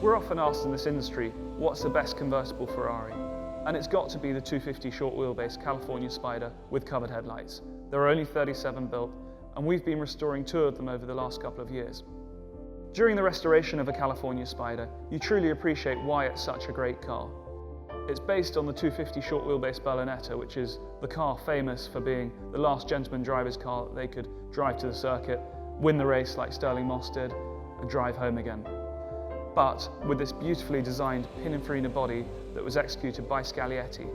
We're often asked in this industry, what's the best convertible Ferrari? And it's got to be the 250 short wheelbase California Spider with covered headlights. There are only 37 built, and we've been restoring 2 of them over the last couple of years. During the restoration of a California Spider, you truly appreciate why it's such a great car. It's based on the 250 short wheelbase Berlinetta, which is the car famous for being the last gentleman driver's car that they could drive to the circuit, win the race like Stirling Moss did, and drive home again. But with this beautifully designed Pininfarina body that was executed by Scaglietti.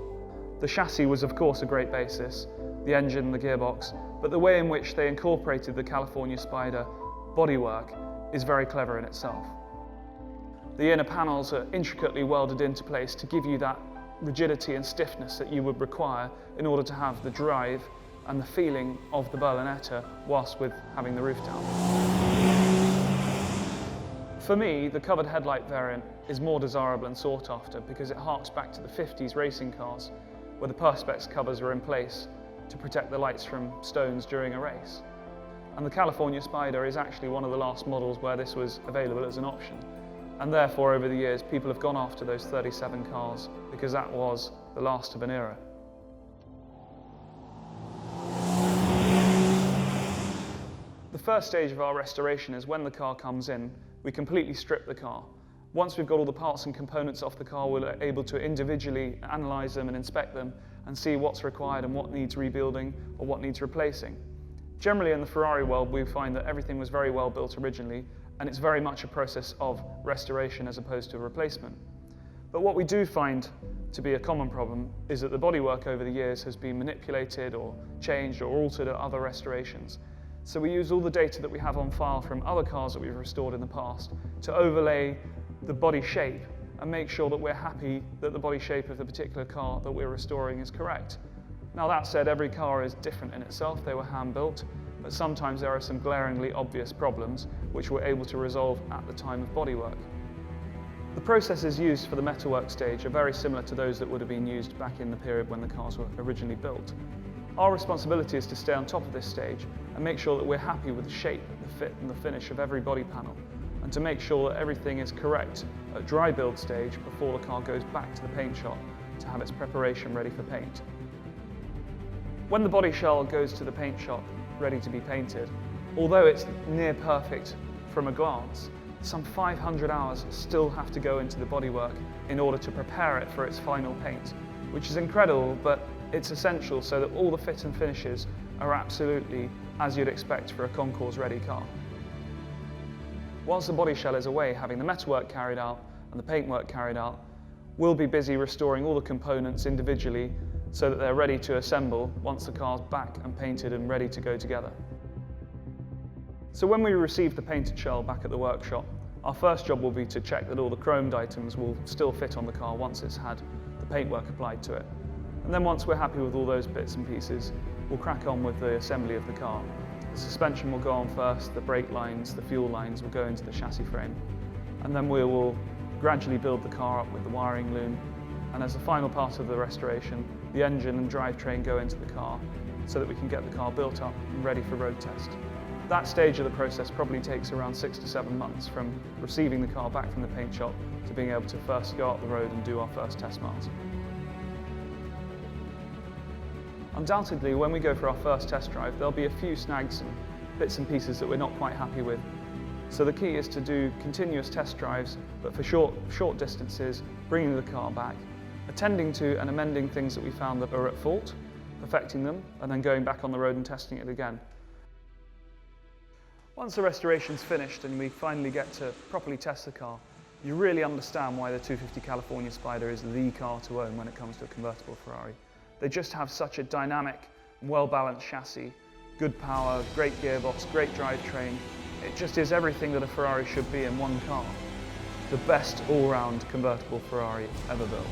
The chassis was of course a great basis, the engine, the gearbox, but the way in which they incorporated the California Spider bodywork is very clever in itself. The inner panels are intricately welded into place to give you that rigidity and stiffness that you would require in order to have the drive and the feeling of the Berlinetta whilst with having the roof down. For me, the covered headlight variant is more desirable and sought after because it harks back to the 50s racing cars where the perspex covers were in place to protect the lights from stones during a race. And the California Spider is actually one of the last models where this was available as an option. And therefore, over the years, people have gone after those 37 cars because that was the last of an era. The first stage of our restoration is when the car comes in, we completely strip the car. Once we've got all the parts and components off the car, we're able to individually analyse them and inspect them and see what's required and what needs rebuilding or what needs replacing. Generally in the Ferrari world, we find that everything was very well built originally, and it's very much a process of restoration as opposed to a replacement. But what we do find to be a common problem is that the bodywork over the years has been manipulated or changed or altered at other restorations. So we use all the data that we have on file from other cars that we've restored in the past to overlay the body shape and make sure that we're happy that the body shape of the particular car that we're restoring is correct. Now that said, every car is different in itself, they were hand-built, but sometimes there are some glaringly obvious problems which we're able to resolve at the time of bodywork. The processes used for the metalwork stage are very similar to those that would have been used back in the period when the cars were originally built. Our responsibility is to stay on top of this stage and make sure that we're happy with the shape, the fit and the finish of every body panel, and to make sure that everything is correct at dry build stage before the car goes back to the paint shop to have its preparation ready for paint. When the body shell goes to the paint shop ready to be painted, although it's near perfect from a glance, some 500 hours still have to go into the bodywork in order to prepare it for its final paint, which is incredible, but it's essential so that all the fit and finishes are absolutely as you'd expect for a concours-ready car. Whilst the body shell is away, having the metalwork carried out and the paintwork carried out, we'll be busy restoring all the components individually so that they're ready to assemble once the car's back and painted and ready to go together. So when we receive the painted shell back at the workshop, our first job will be to check that all the chromed items will still fit on the car once it's had the paintwork applied to it. And then once we're happy with all those bits and pieces, we'll crack on with the assembly of the car. The suspension will go on first, the brake lines, the fuel lines will go into the chassis frame, and then we will gradually build the car up with the wiring loom, and as the final part of the restoration, the engine and drivetrain go into the car so that we can get the car built up and ready for road test. That stage of the process probably takes around 6 to 7 months from receiving the car back from the paint shop to being able to first go up the road and do our first test miles. Undoubtedly, when we go for our first test drive, there'll be a few snags and bits and pieces that we're not quite happy with. So the key is to do continuous test drives, but for short distances, bringing the car back, attending to and amending things that we found that are at fault, perfecting them, and then going back on the road and testing it again. Once the restoration's finished and we finally get to properly test the car, you really understand why the 250 California Spider is the car to own when it comes to a convertible Ferrari. They just have such a dynamic, well-balanced chassis, good power, great gearbox, great drivetrain. It just is everything that a Ferrari should be in one car. The best all-round convertible Ferrari ever built.